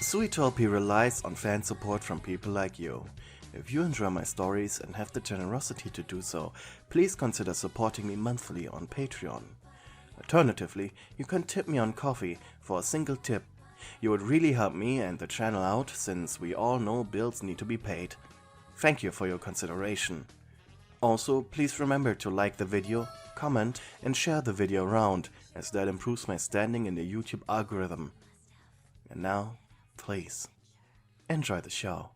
Pewdiepie relies on fan support from people like you. If you enjoy my stories and have the generosity to do so, please consider supporting me monthly on Patreon. Alternatively, you can tip me on coffee for a single tip. You would really help me and the channel out, since we all know bills need to be paid. Thank you for your consideration. Also, please remember to like the video, comment and share the video around, as that improves my standing in the YouTube algorithm. And now, please, enjoy the show.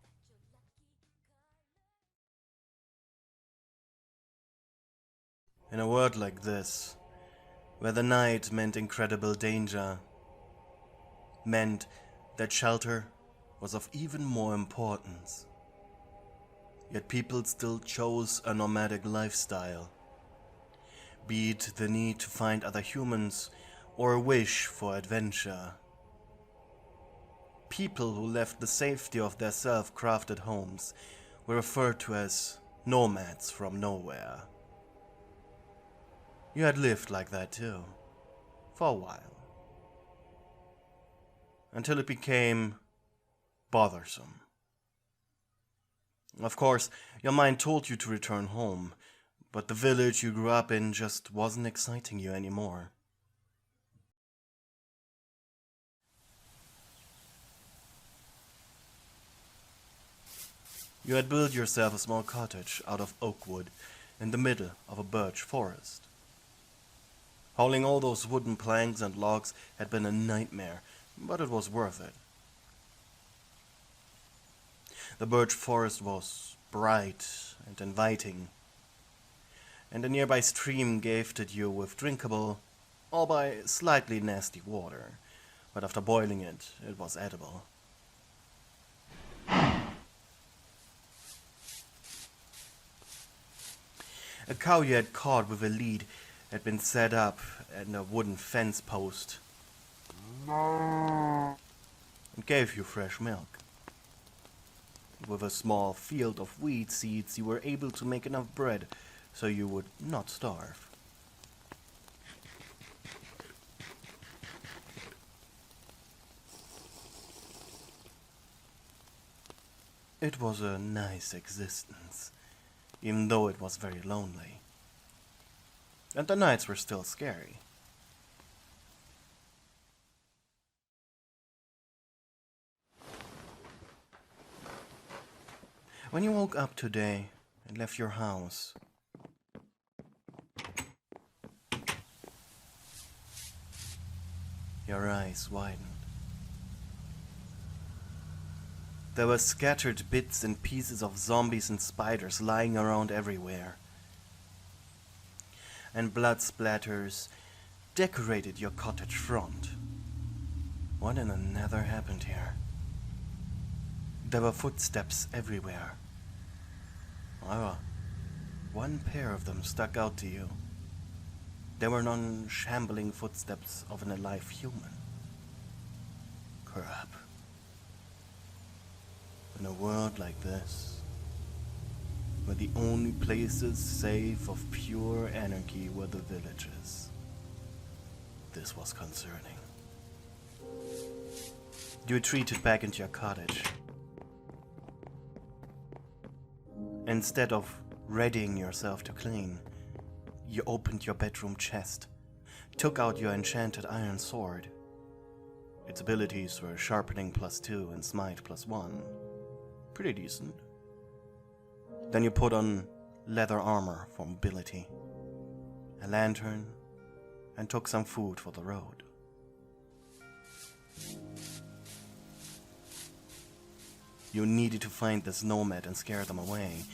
In a world like this, where the night meant incredible danger, meant that shelter was of even more importance, yet people still chose a nomadic lifestyle, be it the need to find other humans or a wish for adventure. People who left the safety of their self-crafted homes were referred to as nomads from nowhere. You had lived like that too, for a while, until it became bothersome. Of course, your mind told you to return home, but the village you grew up in just wasn't exciting you anymore. You had built yourself a small cottage out of oak wood in the middle of a birch forest. Hauling all those wooden planks and logs had been a nightmare, but it was worth it. The birch forest was bright and inviting, and a nearby stream gifted you with drinkable, albeit slightly nasty water, but after boiling it, it was edible. A cow you had caught with a lead had been set up at a wooden fence post and gave you fresh milk. With a small field of wheat seeds, you were able to make enough bread so you would not starve. It was a nice existence, even though it was very lonely. And the nights were still scary. When you woke up today and left your house, your eyes widened. There were scattered bits and pieces of zombies and spiders lying around everywhere, and blood splatters decorated your cottage front. What in the nether happened here? There were footsteps everywhere. However, one pair of them stuck out to you. They were non-shambling footsteps of an alive human. Crap. In a world like this, where the only places safe of pure anarchy were the villages, this was concerning. You retreated back into your cottage. Instead of readying yourself to clean, you opened your bedroom chest, took out your enchanted iron sword. Its abilities were sharpening +2 and smite +1. Pretty decent. Then you put on leather armor for mobility, a lantern, and took some food for the road. You needed to find this nomad and scare them away,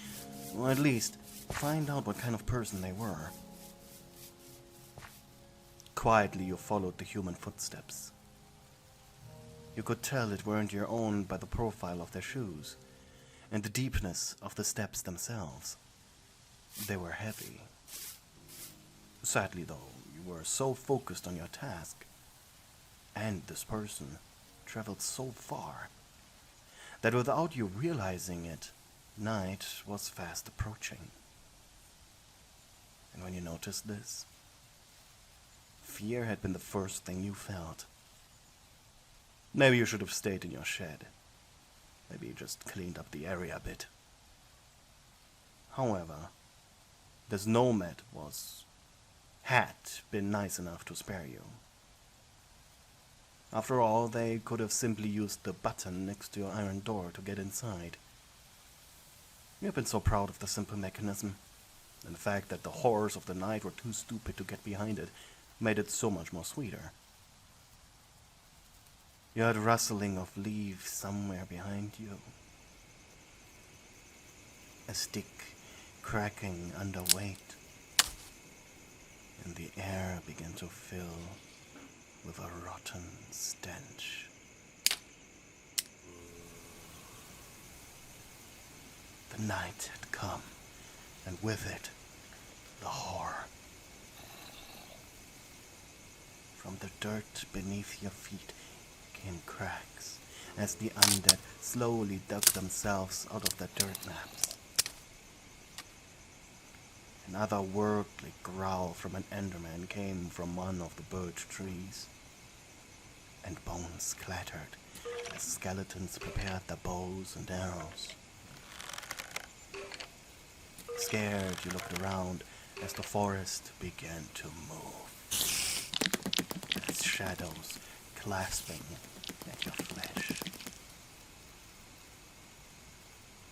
or at least find out what kind of person they were. Quietly you followed the human footsteps. You could tell it weren't your own by the profile of their shoes and the deepness of the steps themselves. They were heavy. Sadly though, you were so focused on your task, and this person traveled so far, that without you realizing it, night was fast approaching. And when you noticed this, fear had been the first thing you felt. Maybe you should have stayed in your shed. Maybe you just cleaned up the area a bit. However, this nomad had been nice enough to spare you. After all, they could have simply used the button next to your iron door to get inside. You have been so proud of the simple mechanism, and the fact that the horrors of the night were too stupid to get behind it made it so much more sweeter. You heard rustling of leaves somewhere behind you. A stick cracking under weight, and the air began to fill with a rotten stench. The night had come, and with it, the horror. From the dirt beneath your feet came cracks, as the undead slowly dug themselves out of the dirt laps. An otherworldly growl from an enderman came from one of the birch trees, and bones clattered as skeletons prepared their bows and arrows. Scared, you looked around as the forest began to move, its shadows clasping at your flesh.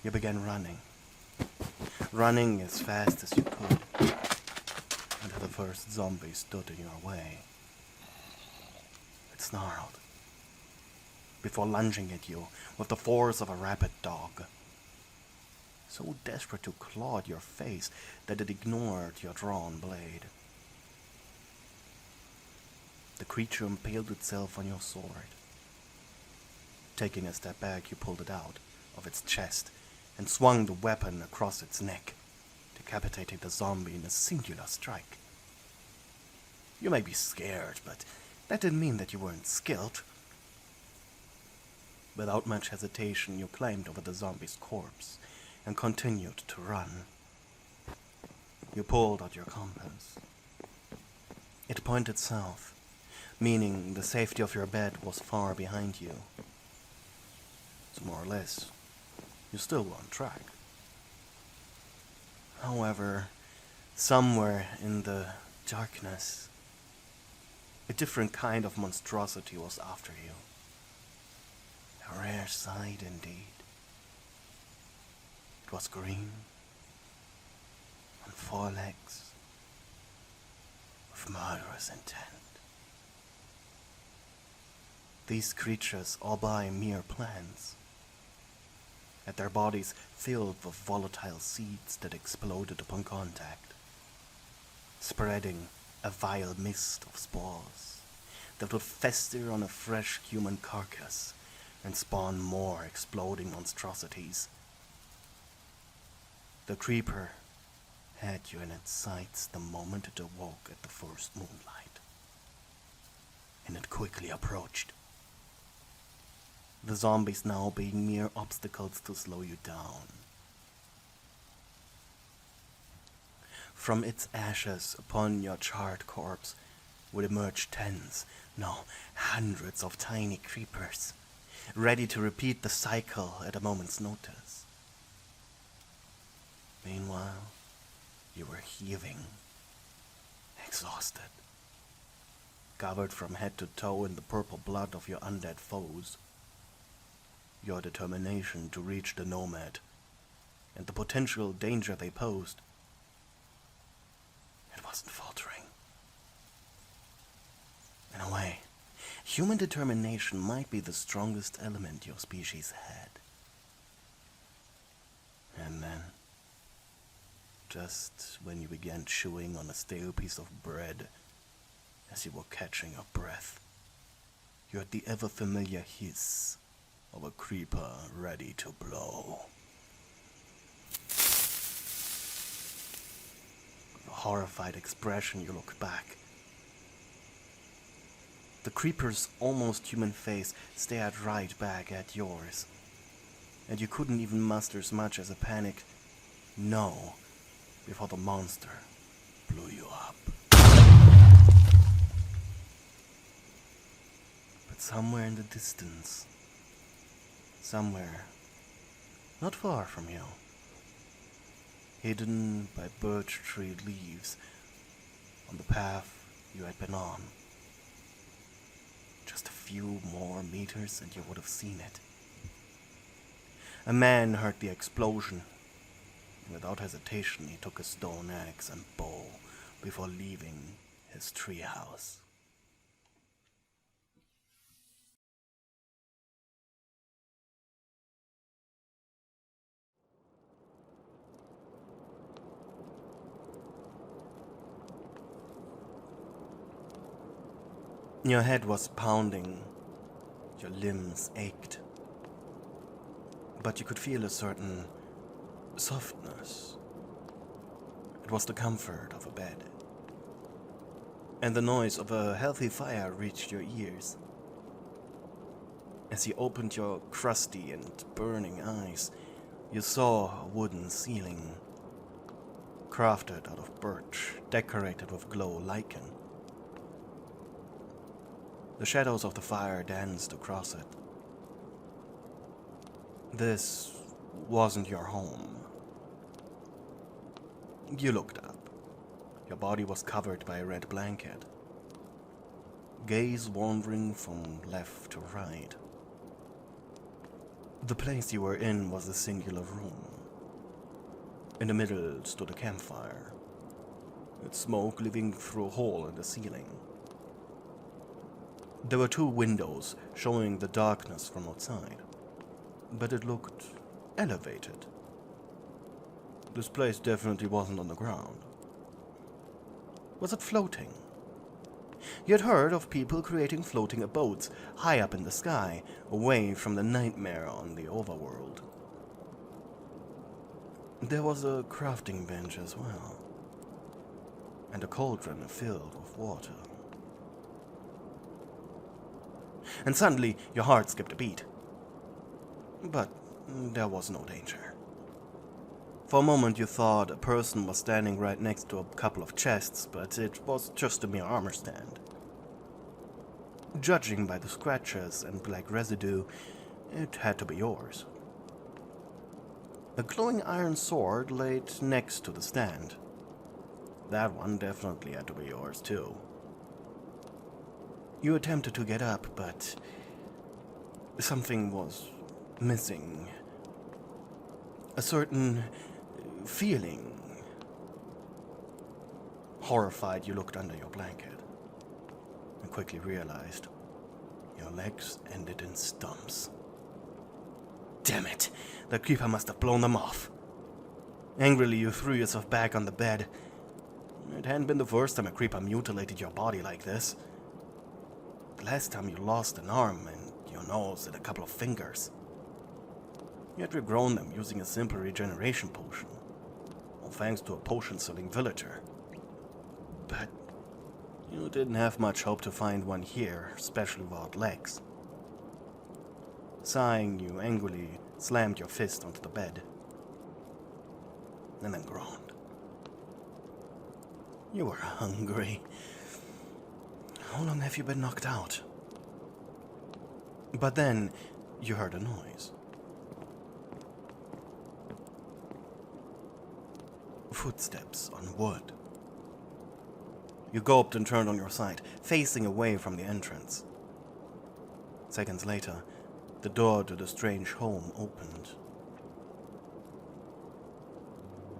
You began running as fast as you could, until the first zombie stood in your way. It snarled, before lunging at you with the force of a rabid dog, so desperate to claw at your face that it ignored your drawn blade. The creature impaled itself on your sword. Taking a step back, you pulled it out of its chest and swung the weapon across its neck, decapitating the zombie in a singular strike. You may be scared, but that didn't mean that you weren't skilled. Without much hesitation, you climbed over the zombie's corpse and continued to run. You pulled out your compass. It pointed south, meaning the safety of your bed was far behind you. So more or less, you still were on track. However, somewhere in the darkness, a different kind of monstrosity was after you. A rare sight indeed. It was green, on 4 legs, with murderous intent. These creatures all by mere plants, had their bodies filled with volatile seeds that exploded upon contact, spreading a vile mist of spores that would fester on a fresh human carcass and spawn more exploding monstrosities. The creeper had you in its sights the moment it awoke at the first moonlight, and it quickly approached, the zombies now being mere obstacles to slow you down. From its ashes upon your charred corpse would emerge tens, no, hundreds of tiny creepers, ready to repeat the cycle at a moment's notice. Meanwhile, you were heaving, exhausted, covered from head to toe in the purple blood of your undead foes. Your determination to reach the nomad and the potential danger they posed, it wasn't faltering. In a way, human determination might be the strongest element your species had. And then, just when you began chewing on a stale piece of bread as you were catching your breath, you heard the ever-familiar hiss of a creeper ready to blow. With a horrified expression, you looked back. The creeper's almost human face stared right back at yours, and you couldn't even muster as much as a panicked "no" before the monster blew you up. But somewhere in the distance, somewhere not far from you, hidden by birch tree leaves on the path you had been on, just a few more meters and you would have seen it. A man heard the explosion. Without hesitation, he took a stone axe and bow before leaving his treehouse. Your head was pounding, your limbs ached, but you could feel a certain softness. It was the comfort of a bed, and the noise of a healthy fire reached your ears. As you opened your crusty and burning eyes, you saw a wooden ceiling, crafted out of birch, decorated with glow lichen. The shadows of the fire danced across it. This wasn't your home. You looked up. Your body was covered by a red blanket, gaze wandering from left to right. The place you were in was a singular room. In the middle stood a campfire, its smoke leaving through a hole in the ceiling. There were 2 windows showing the darkness from outside, but it looked elevated. This place definitely wasn't on the ground. Was it floating? You had heard of people creating floating abodes high up in the sky, away from the nightmare on the overworld. There was a crafting bench as well, and a cauldron filled with water. And suddenly your heart skipped a beat. But there was no danger. For a moment you thought a person was standing right next to a couple of chests, but it was just a mere armor stand. Judging by the scratches and black residue, it had to be yours. A glowing iron sword laid next to the stand. That one definitely had to be yours too. You attempted to get up, but something was missing. A certain feeling. Horrified, you looked under your blanket and quickly realized your legs ended in stumps. Damn it! The creeper must have blown them off. Angrily, you threw yourself back on the bed. It hadn't been the first time a creeper mutilated your body like this. The last time you lost an arm and your nose and a couple of fingers. You had regrown them using a simple regeneration potion, all thanks to a potion-selling villager. But you didn't have much hope to find one here, especially without legs. Sighing, you angrily slammed your fist onto the bed, and then groaned. You were hungry. How long have you been knocked out? But then you heard a noise. Footsteps on wood. You gulped and turned on your side, facing away from the entrance. Seconds later, the door to the strange home opened.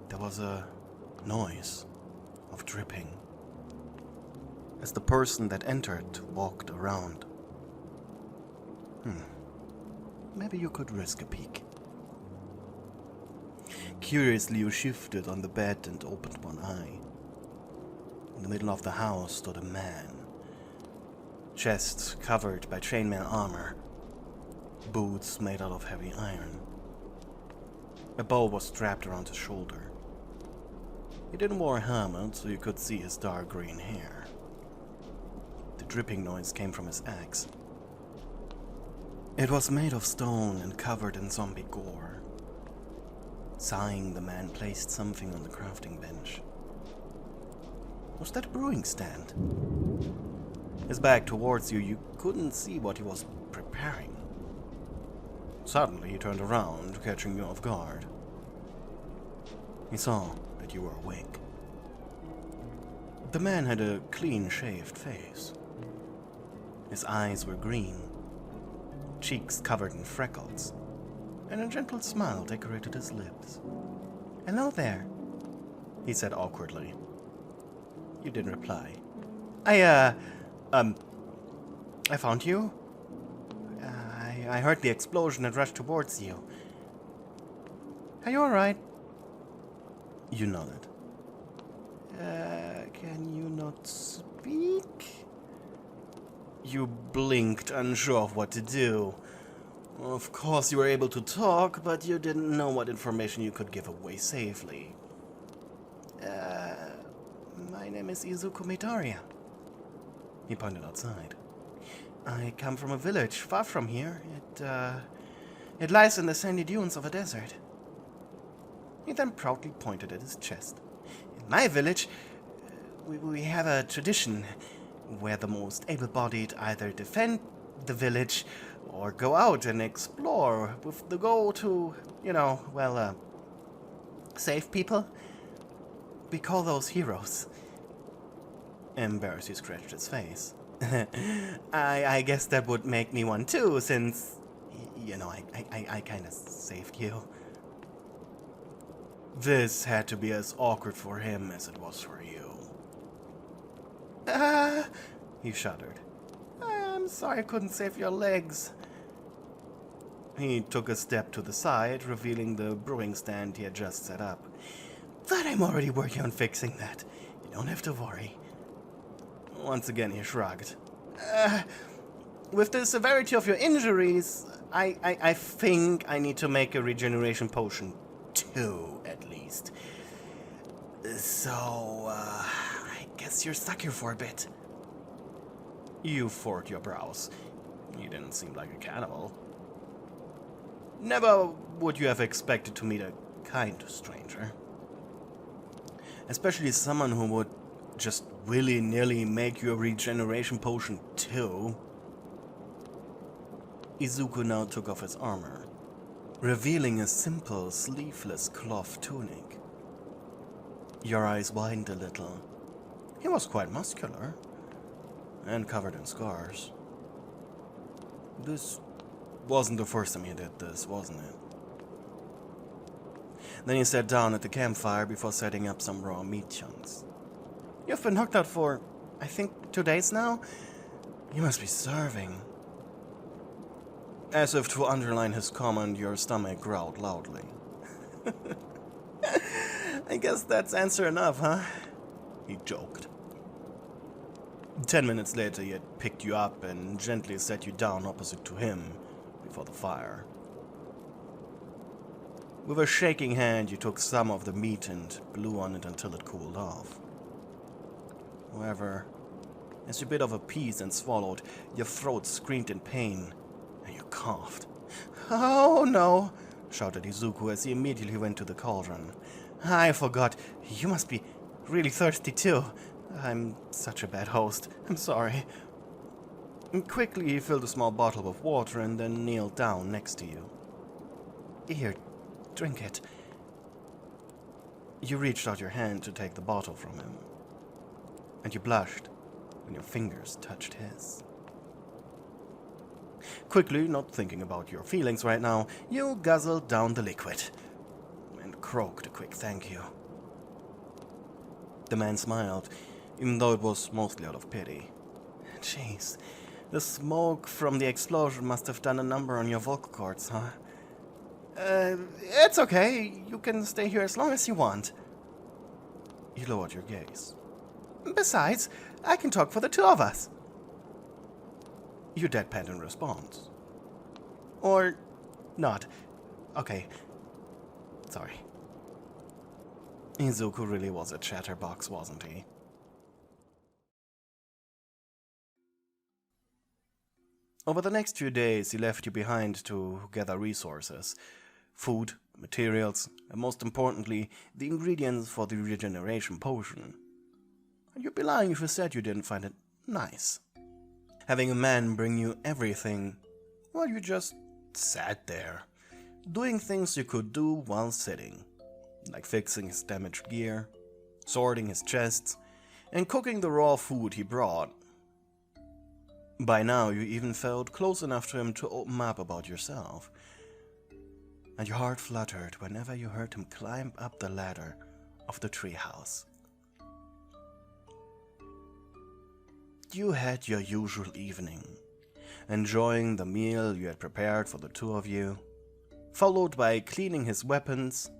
There was a noise of dripping as the person that entered walked around. Maybe you could risk a peek. Curiously, you shifted on the bed and opened one eye. In the middle of the house stood a man, chest covered by chainmail armor, boots made out of heavy iron. A bow was strapped around his shoulder. He didn't wear a helmet, so you could see his dark green hair. The dripping noise came from his axe. It was made of stone and covered in zombie gore. Sighing, the man placed something on the crafting bench. Was that a brewing stand? His back towards you, you couldn't see what he was preparing. Suddenly he turned around, catching you off guard. He saw that you were awake. The man had a clean-shaved face. His eyes were green, cheeks covered in freckles, and a gentle smile decorated his lips. "Hello there," he said awkwardly. You didn't reply. I found you. I heard the explosion and rushed towards you. Are you alright?" You nodded. Can you not speak?" You blinked, unsure of what to do. Of course you were able to talk, but you didn't know what information you could give away safely. My name is Izuku Midoriya." He pointed outside. "I come from a village far from here. It lies in the sandy dunes of a desert." He then proudly pointed at his chest. "In my village, we have a tradition where the most able-bodied either defend the village or go out and explore with the goal to, save people. We call those heroes." Embarrassed, he scratched his face. I guess that would make me one too, since, I kinda saved you. This had to be as awkward for him as it was for you. He shuddered. "I'm sorry I couldn't save your legs." He took a step to the side, revealing the brewing stand he had just set up. "But I'm already working on fixing that. You don't have to worry." Once again he shrugged. With the severity of your injuries, I think I need to make a regeneration potion too, at least. So, I guess you're stuck here for a bit." You furrowed your brows. You didn't seem like a cannibal. Never would you have expected to meet a kind stranger. Especially someone who would just willy-nilly make you a regeneration potion too. Izuku now took off his armor, revealing a simple, sleeveless cloth tunic. Your eyes widened a little. He was quite muscular, and covered in scars. This wasn't the first time he did this, wasn't it? Then he sat down at the campfire before setting up some raw meat chunks. "You've been knocked out for, I think, 2 days now? You must be starving." As if to underline his comment, your stomach growled loudly. "I guess that's answer enough, huh?" He joked. 10 minutes later, he had picked you up and gently set you down opposite to him before the fire. With a shaking hand, you took some of the meat and blew on it until it cooled off. However, as you bit off a piece and swallowed, your throat screamed in pain, and you coughed. "Oh no!" shouted Izuku as he immediately went to the cauldron. "I forgot. You must be really thirsty too. I'm such a bad host. I'm sorry." And quickly he filled a small bottle with water and then kneeled down next to you. "Here, drink it." You reached out your hand to take the bottle from him, and you blushed when your fingers touched his. Quickly, not thinking about your feelings right now, you guzzled down the liquid and croaked a quick thank you. The man smiled, even though it was mostly out of pity. "Jeez, the smoke from the explosion must have done a number on your vocal cords, huh?" It's okay. You can stay here as long as you want." You lowered your gaze. "Besides, I can talk for the two of us." You deadpanned in response. Or not. Okay. Sorry. Izuku really was a chatterbox, wasn't he? Over the next few days, he left you behind to gather resources. Food, materials, and most importantly, the ingredients for the regeneration potion. And you'd be lying if you said you didn't find it nice. Having a man bring you everything while you just sat there, doing things you could do while sitting, like fixing his damaged gear, sorting his chests, and cooking the raw food he brought. By now you even felt close enough to him to open up about yourself, and your heart fluttered whenever you heard him climb up the ladder of the treehouse. You had your usual evening, enjoying the meal you had prepared for the two of you, followed by cleaning his weapons,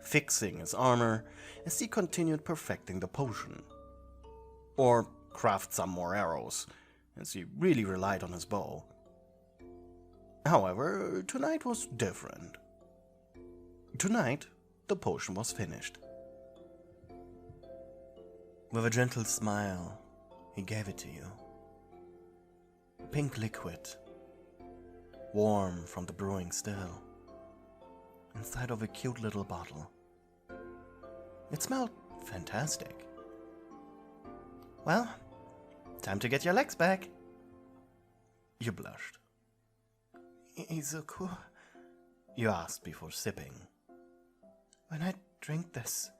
fixing his armor, as he continued perfecting the potion. Or craft some more arrows, as he really relied on his bow. However, tonight was different. Tonight, the potion was finished. With a gentle smile, he gave it to you. Pink liquid, warm from the brewing still, inside of a cute little bottle. It smelled fantastic. Well, time to get your legs back. You blushed. Izuku, you asked before sipping. When I drink this,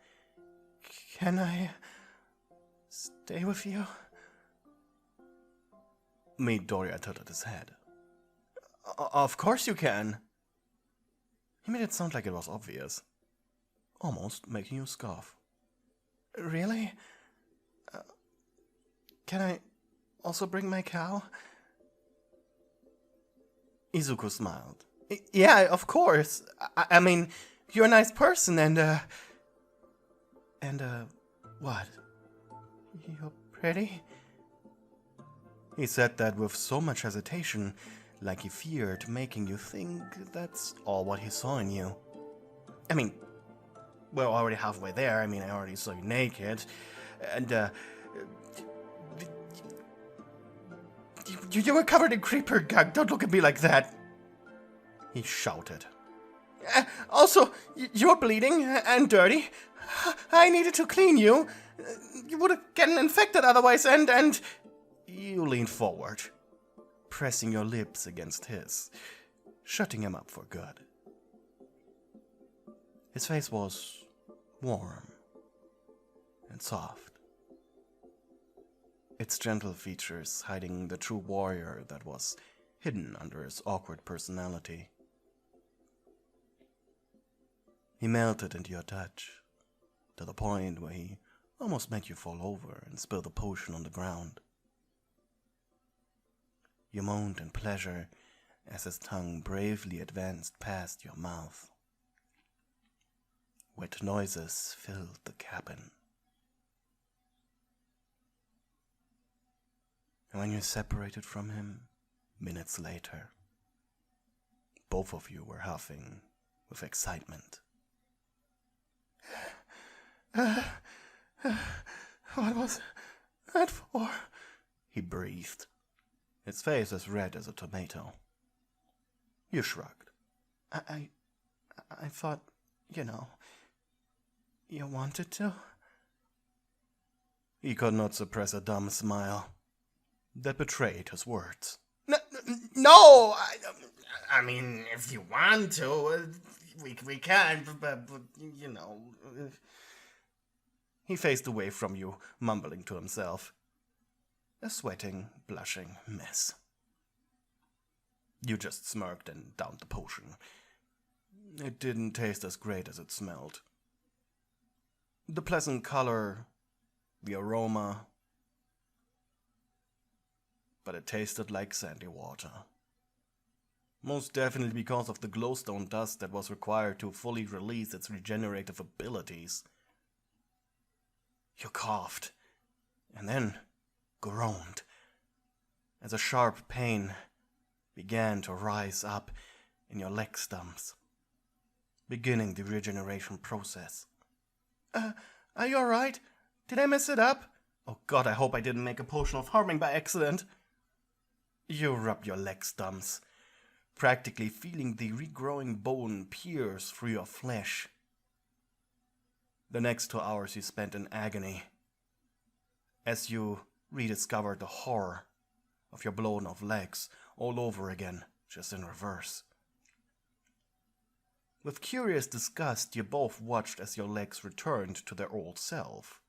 can I stay with you? Midoriya tilted his head. Of course you can. He made it sound like it was obvious, almost making you scoff. Really? Can I also bring my cow? Izuku smiled. Yeah, of course. I mean, you're a nice person and, what? You're pretty? He said that with so much hesitation, like he feared making you think that's all what he saw in you. I mean, we're already halfway there. I mean, I already saw you naked. And, you were covered in creeper gunk. Don't look at me like that. He shouted. Also, you're bleeding and dirty. I needed to clean you. You would have gotten infected otherwise, and... You leaned forward, pressing your lips against his, shutting him up for good. His face was warm and soft, its gentle features hiding the true warrior that was hidden under his awkward personality. He melted into your touch, to the point where he almost made you fall over and spill the potion on the ground. You moaned in pleasure as his tongue bravely advanced past your mouth. Wet noises filled the cabin. And when you separated from him, minutes later, both of you were huffing with excitement. What was that for? He breathed, his face as red as a tomato. You shrugged. I thought, you wanted to? He could not suppress a dumb smile that betrayed his words. No! I mean, if you want to, we can, but. He faced away from you, mumbling to himself. A sweating, blushing mess. You just smirked and downed the potion. It didn't taste as great as it smelled. The pleasant color, the aroma, but it tasted like sandy water. Most definitely because of the glowstone dust that was required to fully release its regenerative abilities. You coughed, and then groaned, as a sharp pain began to rise up in your leg stumps, beginning the regeneration process. Are you alright? Did I mess it up? Oh god, I hope I didn't make a potion of harming by accident. You rubbed your leg stumps, practically feeling the regrowing bone pierce through your flesh. The next 2 hours you spent in agony, as you rediscovered the horror of your blown off legs all over again, just in reverse. With curious disgust, you both watched as your legs returned to their old self.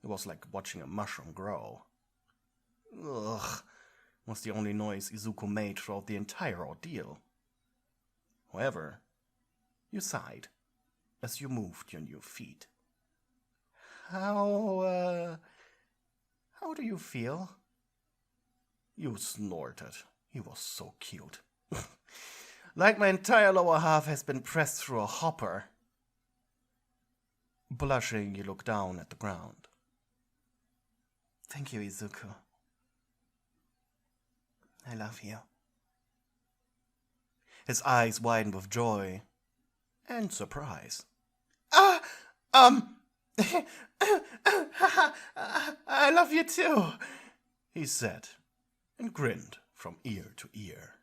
It was like watching a mushroom grow. Ugh, was the only noise Izuku made throughout the entire ordeal. However, you sighed as you moved your new feet. How do you feel? You snorted. He was so cute. Like my entire lower half has been pressed through a hopper. Blushing, you look down at the ground. Thank you, Izuku. I love you. His eyes widened with joy and surprise. I love you too, he said, and grinned from ear to ear.